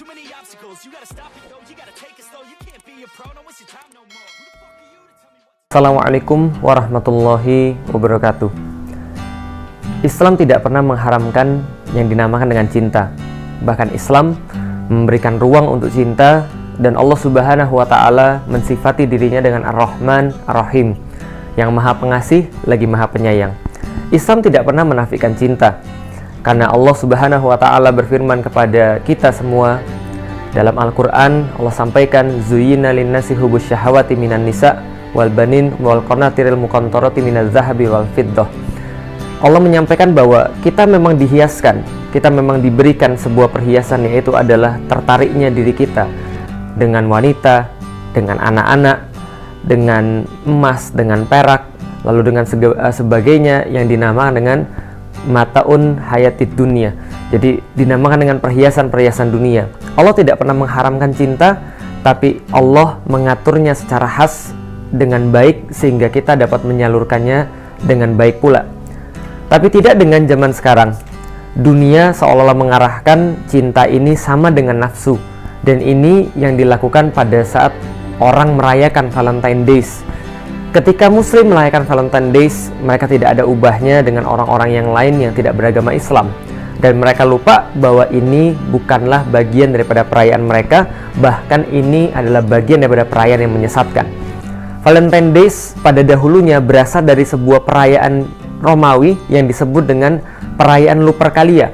Too many obstacles, you gotta stop it though. You gotta take it slow, you can't be a pro, don't waste your time no more. Who the fuck are you to tell me what? Assalamualaikum warahmatullahi wabarakatuh. Islam tidak pernah mengharamkan yang dinamakan dengan cinta. Bahkan Islam memberikan ruang untuk cinta, dan Allah Subhanahu wa Ta'ala mensifati dirinya dengan Ar-Rahman Ar-Rahim, yang Maha Pengasih lagi Maha Penyayang. Islam tidak pernah menafikan cinta, karena Allah Subhanahu wa Ta'ala berfirman kepada kita semua dalam Al-Quran. Allah sampaikan, Zuyyina linnasi hubus syahawati minan nisa wal banin wal qanatiril muqantarati minaz zahabi wal fiddah. Allah menyampaikan bahwa kita memang dihiaskan, kita memang diberikan sebuah perhiasan, yaitu adalah tertariknya diri kita dengan wanita, dengan anak-anak, dengan emas, dengan perak, lalu dengan sebagainya yang dinamakan dengan mataun hayatid dunia. Jadi dinamakan dengan perhiasan-perhiasan dunia. Allah tidak pernah mengharamkan cinta, tapi Allah mengaturnya secara khas dengan baik sehingga kita dapat menyalurkannya dengan baik pula. Tapi tidak dengan zaman sekarang. Dunia seolah-olah mengarahkan cinta ini sama dengan nafsu, dan ini yang dilakukan pada saat orang merayakan Valentine Days. Ketika Muslim merayakan Valentine Days, mereka tidak ada ubahnya dengan orang-orang yang lain yang tidak beragama Islam, dan mereka lupa bahwa ini bukanlah bagian daripada perayaan mereka, bahkan ini adalah bagian daripada perayaan yang menyesatkan. Valentine Days pada dahulunya berasal dari sebuah perayaan Romawi yang disebut dengan perayaan Lupercalia.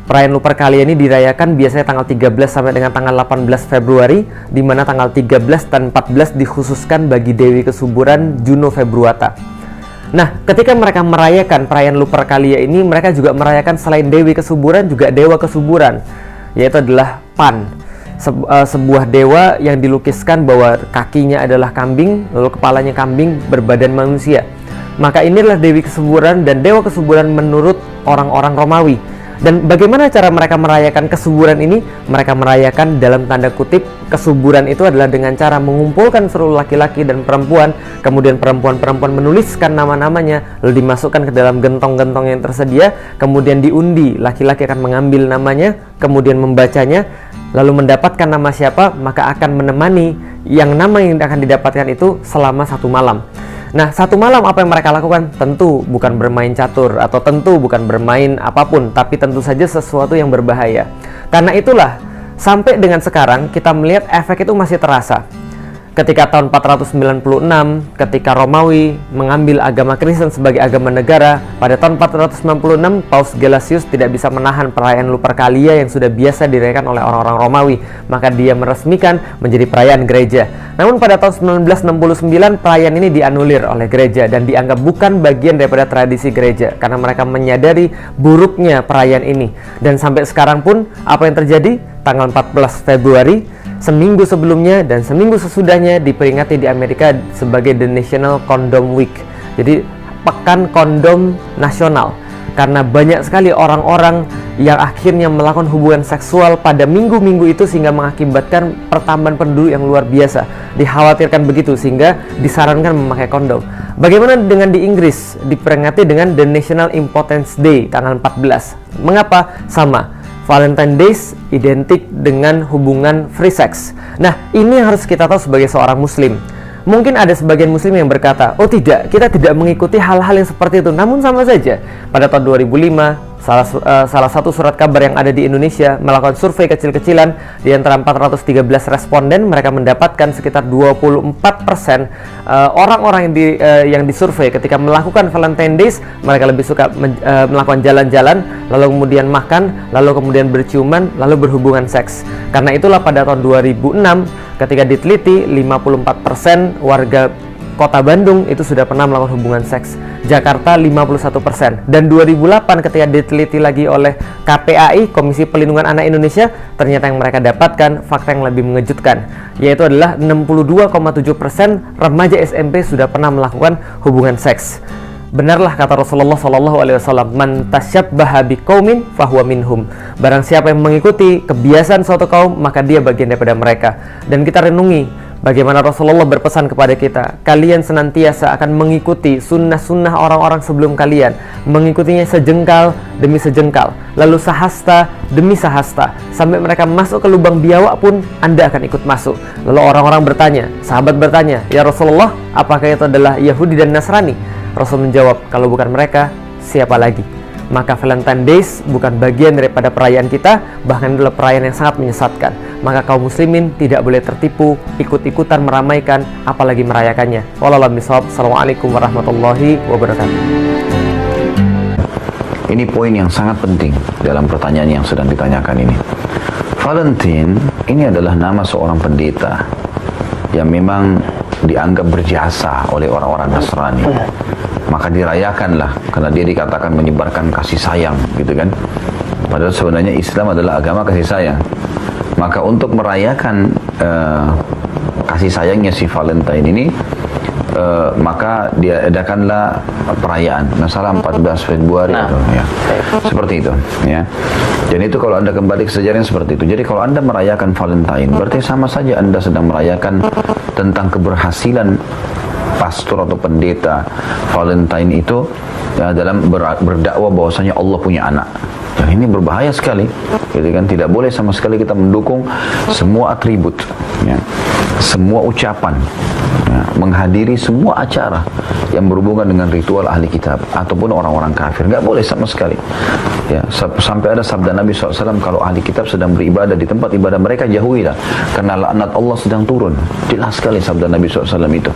Perayaan Lupercalia ini dirayakan biasanya tanggal 13 sampai dengan tanggal 18 Februari, di mana tanggal 13 dan 14 dikhususkan bagi Dewi Kesuburan Juno Februata. Nah, ketika mereka merayakan perayaan Lupercalia ini, mereka juga merayakan selain Dewi Kesuburan juga Dewa Kesuburan, yaitu adalah Pan, sebuah dewa yang dilukiskan bahwa kakinya adalah kambing, lalu kepalanya kambing berbadan manusia. Maka inilah Dewi Kesuburan dan Dewa Kesuburan menurut orang-orang Romawi. Dan bagaimana cara mereka merayakan kesuburan ini? Mereka merayakan dalam tanda kutip kesuburan itu adalah dengan cara mengumpulkan seluruh laki-laki dan perempuan, kemudian perempuan-perempuan menuliskan nama-namanya, lalu dimasukkan ke dalam gentong-gentong yang tersedia, kemudian diundi, laki-laki akan mengambil namanya, kemudian membacanya, lalu mendapatkan nama siapa, maka akan menemani yang nama yang akan didapatkan itu selama satu malam. Nah, satu malam apa yang mereka lakukan? Tentu bukan bermain catur, atau tentu bukan bermain apapun, tapi tentu saja sesuatu yang berbahaya. Karena itulah, sampai dengan sekarang kita melihat efek itu masih terasa. Ketika tahun 496, ketika Romawi mengambil agama Kristen sebagai agama negara, pada tahun 496 Paus Gelasius tidak bisa menahan perayaan Lupercalia yang sudah biasa dirayakan oleh orang-orang Romawi, maka dia meresmikan menjadi perayaan gereja. Namun pada tahun 1969 perayaan ini dianulir oleh gereja dan dianggap bukan bagian daripada tradisi gereja, karena mereka menyadari buruknya perayaan ini. Dan sampai sekarang pun apa yang terjadi? Tanggal 14 Februari, seminggu sebelumnya dan seminggu sesudahnya, diperingati di Amerika sebagai The National Condom Week. Jadi pekan kondom nasional, karena banyak sekali orang-orang yang akhirnya melakukan hubungan seksual pada minggu-minggu itu, sehingga mengakibatkan pertambahan penduduk yang luar biasa. Dikhawatirkan begitu sehingga disarankan memakai kondom. Bagaimana dengan di Inggris? Diperingati dengan The National Impotence Day tanggal 14. Mengapa? Sama, Valentine Days identik dengan hubungan free sex. Nah, ini yang harus kita tahu sebagai seorang muslim. Mungkin ada sebagian muslim yang berkata, oh tidak, kita tidak mengikuti hal-hal yang seperti itu. Namun sama saja, pada tahun 2005, salah satu surat kabar yang ada di Indonesia melakukan survei kecil-kecilan. Di antara 413 responden, mereka mendapatkan sekitar 24% orang-orang yang disurvei ketika melakukan Valentine Days, mereka lebih suka melakukan jalan-jalan, lalu kemudian makan, lalu kemudian berciuman, lalu berhubungan seks. Karena itulah pada tahun 2006 ketika diteliti, 54% warga Kota Bandung itu sudah pernah melakukan hubungan seks. Jakarta 51%. Dan 2008 ketika diteliti lagi oleh KPAI, Komisi Pelindungan Anak Indonesia, ternyata yang mereka dapatkan fakta yang lebih mengejutkan, yaitu adalah 62,7% remaja SMP sudah pernah melakukan hubungan seks. Benarlah kata Rasulullah SAW, man tasyabbaha biqaumin fahuwa minhum. Barang siapa yang mengikuti kebiasaan suatu kaum, maka dia bagian daripada mereka. Dan kita renungi, Bagaimana Rasulullah berpesan kepada kita, kalian senantiasa akan mengikuti sunnah-sunnah orang-orang sebelum kalian, mengikutinya sejengkal demi sejengkal, lalu sahasta demi sahasta, sampai mereka masuk ke lubang biawak pun Anda akan ikut masuk. Lalu orang-orang bertanya, sahabat bertanya, ya Rasulullah, apakah itu adalah Yahudi dan Nasrani? Rasul menjawab, kalau bukan mereka, siapa lagi? Maka Valentine Days bukan bagian daripada perayaan kita, bahkan adalah perayaan yang sangat menyesatkan. Maka kaum muslimin tidak boleh tertipu, ikut-ikutan meramaikan, apalagi merayakannya. Wallahu a'lam bishawab. Assalamualaikum warahmatullahi wabarakatuh. Ini poin yang sangat penting dalam pertanyaan yang sedang ditanyakan ini. Valentine ini adalah nama seorang pendeta yang memang dianggap berjasa oleh orang-orang Nasrani. Maka dirayakanlah karena dia dikatakan menyebarkan kasih sayang, gitu kan. Padahal sebenarnya Islam adalah agama kasih sayang. Maka untuk merayakan kasih sayangnya si Valentine ini, maka dia adakanlah perayaan masalah 14 Februari ya. Seperti itu ya. Dan itu kalau Anda kembali ke sejarah seperti itu. Jadi kalau Anda merayakan Valentine, berarti sama saja Anda sedang merayakan tentang keberhasilan pastor atau pendeta Valentine itu ya, dalam berdakwah bahwasanya Allah punya anak. Yang ini berbahaya sekali, gitu kan? Tidak boleh sama sekali kita mendukung semua atribut, ya, semua ucapan, ya, menghadiri semua acara yang berhubungan dengan ritual ahli kitab ataupun orang-orang kafir. Nggak boleh sama sekali. Ya, sampai ada sabda Nabi SAW, kalau ahli kitab sedang beribadah di tempat ibadah mereka, jauhilah, karena laknat Allah sedang turun. Jelas sekali sabda Nabi SAW itu.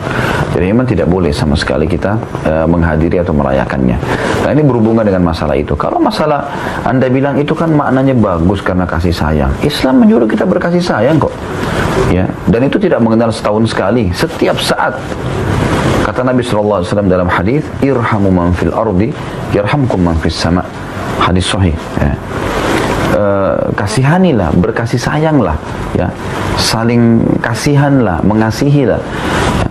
Jadi memang tidak boleh sama sekali kita menghadiri atau merayakannya. Nah, ini berhubungan dengan masalah itu. Kalau masalah Anda bilang itu kan maknanya bagus karena kasih sayang, Islam menyuruh kita berkasih sayang kok. Ya, dan itu tidak mengenal setahun sekali, setiap saat. Kata Nabi SAW dalam hadis, irhamu man fil ardi yarhamkum man fis sama. Hadis sahih. Ya. Kasihanilah, berkasih sayanglah, ya, saling kasihanlah, mengasihilah. Ya.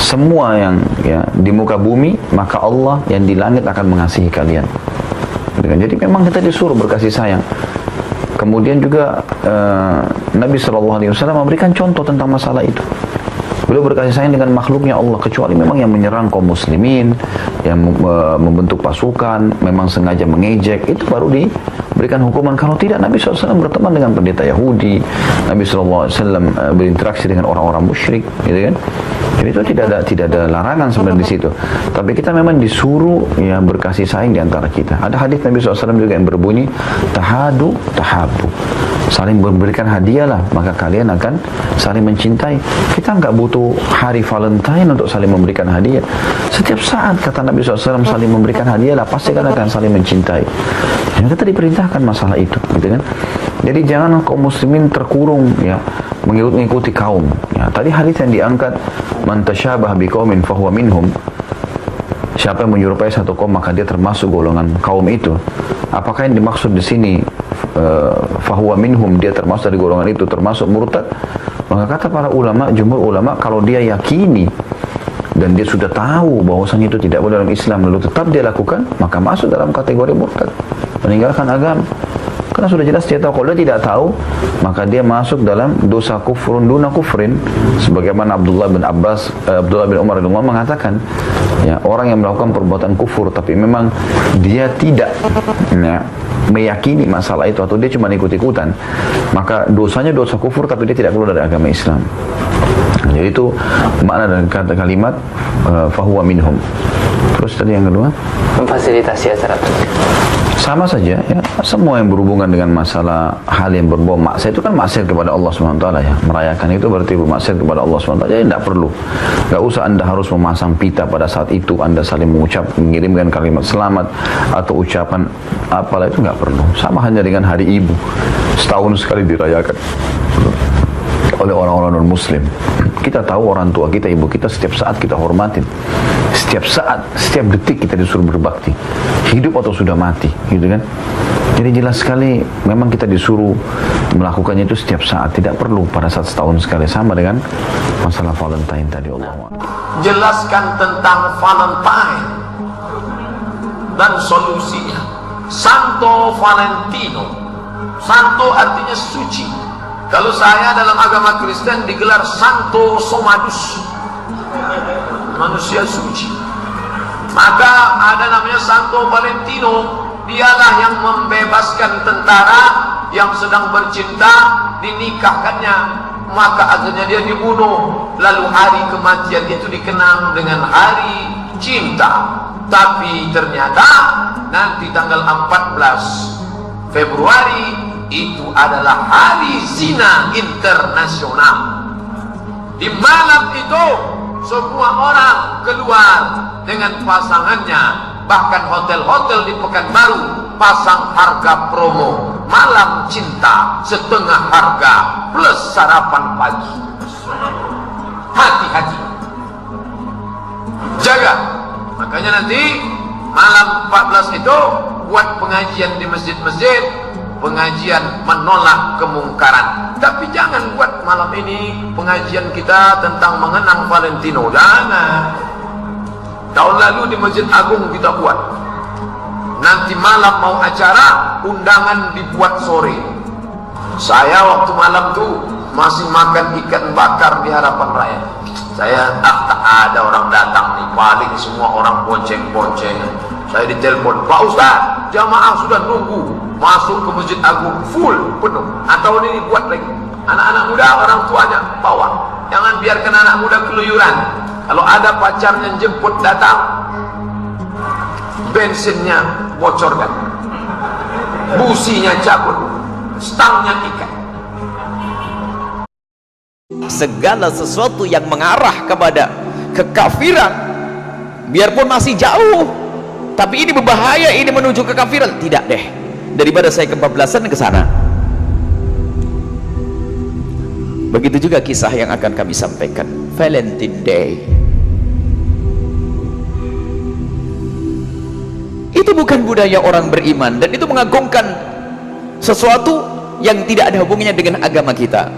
Semua yang ya, di muka bumi, maka Allah yang di langit akan mengasihi kalian. Jadi memang kita disuruh berkasih sayang. Kemudian juga Nabi SAW memberikan contoh tentang masalah itu. Beliau berkasih sayang dengan makhluknya Allah, kecuali memang yang menyerang kaum muslimin, yang membentuk pasukan, memang sengaja mengejek, itu baru diberikan hukuman. Kalau tidak, Nabi SAW berteman dengan pendeta Yahudi, Nabi SAW berinteraksi dengan orang-orang musyrik, gitu kan. Jadi itu tidak ada larangan sebenarnya di situ. Tapi kita memang disuruh ya berkasih sayang di antara kita. Ada hadis Nabi SAW juga yang berbunyi, tahadu tahabu. Saling memberikan hadiah lah, maka kalian akan saling mencintai. Kita nggak butuh hari Valentine untuk saling memberikan hadiah. Setiap saat kata Nabi SAW saling memberikan hadiah lah, pasti kan akan saling mencintai. Dan kita diperintahkan masalah itu, gitu kan. Jadi jangan kaum muslimin terkurung ya mengikuti kaum. Ya, tadi hadis yang diangkat, man tasyabaha biqaumin fahuwa minhum. Siapa yang menyerupai satu kaum maka dia termasuk golongan kaum itu. Apakah yang dimaksud di sini fahuwa minhum, dia termasuk dari golongan itu, termasuk murtad? Maka kata para ulama, jumhur ulama, kalau dia yakini dan dia sudah tahu bahwasanya itu tidak boleh dalam Islam, lalu tetap dia lakukan, maka masuk dalam kategori murtad, meninggalkan agama. Karena sudah jelas dia tahu. Kalau dia tidak tahu, maka dia masuk dalam dosa kufrun duna kufrin, sebagaimana Abdullah bin Umar mengatakan, ya, orang yang melakukan perbuatan kufur tapi memang dia tidak ya, meyakini masalah itu, atau dia cuma ikut-ikutan, maka dosanya dosa kufur tapi dia tidak keluar dari agama Islam. Jadi itu makna dari kata kalimat fahuwa minhum. Terus tadi yang kedua, memfasilitasi acara sama saja ya, semua yang berhubungan dengan masalah hal yang berbau maksiat itu kan maksiat kepada Allah SWT ya. Merayakan itu berarti bermaksiat kepada Allah SWT. Jadi tidak perlu, nggak usah Anda harus memasang pita pada saat itu, Anda saling mengirimkan kalimat selamat atau ucapan apalah, itu nggak perlu. Sama hanya dengan hari ibu, setahun sekali dirayakan oleh orang-orang non-muslim. Kita tahu orang tua kita, ibu kita, setiap saat kita hormatin, setiap saat, setiap detik kita disuruh berbakti, hidup atau sudah mati, gitu kan. Jadi jelas sekali memang kita disuruh melakukannya itu setiap saat, tidak perlu pada saat setahun sekali. Sama dengan masalah Valentine tadi. Allah jelaskan tentang Valentine dan solusinya. Santo Valentino, santo artinya suci, Kalau saya dalam agama Kristen digelar Santo Somadus, manusia suci. Maka ada namanya Santo Valentino, dialah yang membebaskan tentara yang sedang bercinta, dinikahkannya, maka akhirnya dia dibunuh. Lalu hari kematian itu dikenang dengan hari cinta. Tapi ternyata nanti tanggal 14 Februari itu adalah hari zina internasional. Di malam itu semua orang keluar dengan pasangannya. Bahkan hotel-hotel di Pekanbaru pasang harga promo malam cinta setengah harga plus sarapan pagi. Hati-hati, jaga. Makanya nanti malam 14 itu buat pengajian di masjid-masjid, pengajian menolak kemungkaran. Tapi jangan buat malam ini pengajian kita tentang mengenang Valentino. Jangan. Tahun lalu di Masjid Agung kita buat. Nanti malam mau acara, undangan dibuat sore. Saya waktu malam tuh masih makan ikan bakar di Harapan Raya. Saya tak ada orang datang nih, paling semua orang bonceng-bonceng. Saya ditelepon, Pak Ustaz, jamaah sudah nunggu masuk ke Masjid Agung full penuh. Atau ini buat lagi. Anak-anak muda orang tuanya bawa. Jangan biarkan anak muda keluyuran. Kalau ada pacarnya jemput datang, bensinnya bocorkan, businya cabut, stangnya ikat. Segala sesuatu yang mengarah kepada kekafiran, biarpun masih jauh, tapi ini berbahaya, ini menuju kekafiran, tidak deh, daripada saya kebablasan ke sana. Begitu juga kisah yang akan kami sampaikan. Valentine Day itu bukan budaya orang beriman, dan itu mengagungkan sesuatu yang tidak ada hubungannya dengan agama kita.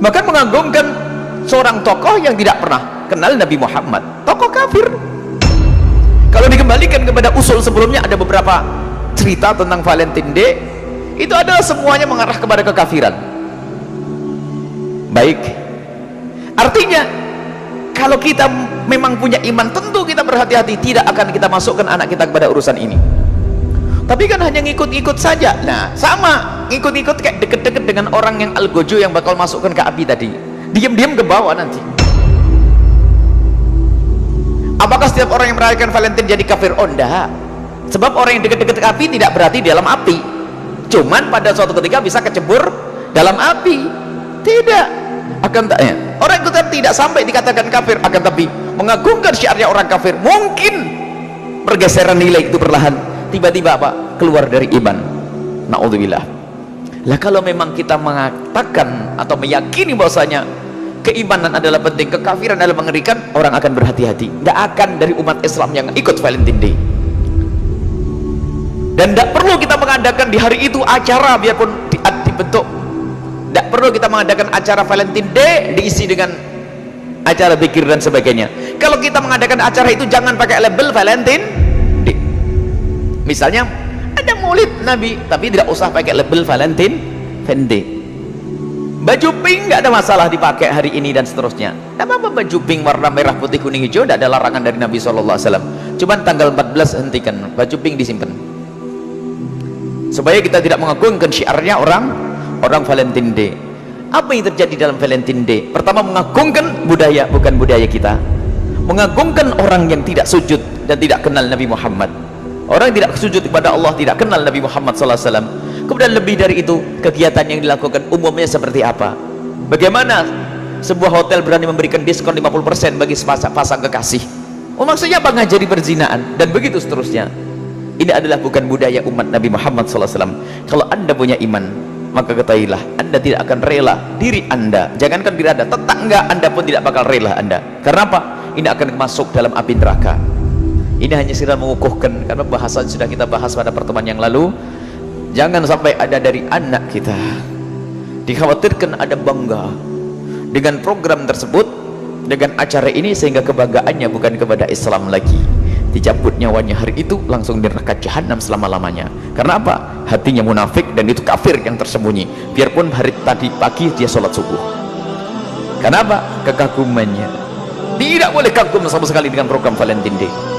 Bahkan mengagungkan seorang tokoh yang tidak pernah kenal Nabi Muhammad, tokoh kafir. Kalau dikembalikan kepada usul sebelumnya, ada beberapa cerita tentang Valentine Day, itu adalah semuanya mengarah kepada kekafiran. Baik, artinya kalau kita memang punya iman, tentu kita berhati-hati, tidak akan kita masukkan anak kita kepada urusan ini. Tapi kan hanya ngikut-ngikut saja. Nah, sama ngikut-ngikut kayak deket-deket dengan orang yang algojo yang bakal masukkan ke api tadi, diam-diam ke bawah nanti. Apakah setiap orang yang merayakan Valentine jadi kafir? Oh enggak, sebab orang yang deket-deket ke api tidak berarti di dalam api, cuman pada suatu ketika bisa kecebur dalam api. Tidak, akan taknya orang itu tidak sampai dikatakan kafir, akan tapi mengagungkan syiarnya orang kafir. Mungkin pergeseran nilai itu perlahan tiba-tiba apa? Keluar dari iman. Na'udzubillah. Lah kalau memang kita mengatakan atau meyakini bahwasanya keimanan adalah penting, kekafiran adalah mengerikan, orang akan berhati-hati. Tidak akan dari umat Islam yang ikut Valentine Day. Dan tidak perlu kita mengadakan di hari itu acara, biarpun dibentuk. Tidak perlu kita mengadakan acara Valentine Day diisi dengan acara zikir dan sebagainya. Kalau kita mengadakan acara itu jangan pakai label Valentine Day. Misalnya ada maulid Nabi, tapi tidak usah pakai label Valentine Day. Baju pink nggak ada masalah dipakai hari ini dan seterusnya. Tidak apa-apa baju pink warna merah putih kuning hijau, tidak ada larangan dari Nabi SAW. Cuman tanggal 14 hentikan, baju pink disimpan supaya kita tidak mengagungkan syiarnya orang Valentine Day. Apa yang terjadi dalam Valentine Day? Pertama, mengagungkan budaya, bukan budaya kita. Mengagungkan orang yang tidak sujud dan tidak kenal Nabi Muhammad. Orang yang tidak sujud kepada Allah, tidak kenal Nabi Muhammad SAW. Kemudian lebih dari itu, kegiatan yang dilakukan umumnya seperti apa? Bagaimana sebuah hotel berani memberikan diskon 50% bagi pasang kekasih? Oh, maksudnya apa? Ngajari perzinaan dan begitu seterusnya. Ini adalah bukan budaya umat Nabi Muhammad SAW. Kalau anda punya iman, maka ketahuilah anda tidak akan rela diri anda, jangankan diri anda, tetangga anda pun tidak bakal rela anda. Karena apa? Ini akan masuk dalam api neraka. Ini hanya sekedar mengukuhkan, karena bahasan sudah kita bahas pada pertemuan yang lalu. Jangan sampai ada dari anak kita dikhawatirkan ada bangga dengan program tersebut, dengan acara ini, sehingga kebanggaannya bukan kepada Islam lagi, dicabut nyawanya hari itu, langsung di neraka jahanam selama-lamanya. Karena apa? Hatinya munafik dan itu kafir yang tersembunyi, biarpun hari tadi pagi dia sholat subuh. Kenapa? Kekagumannya. Tidak boleh kagum sama sekali dengan program Valentine Day.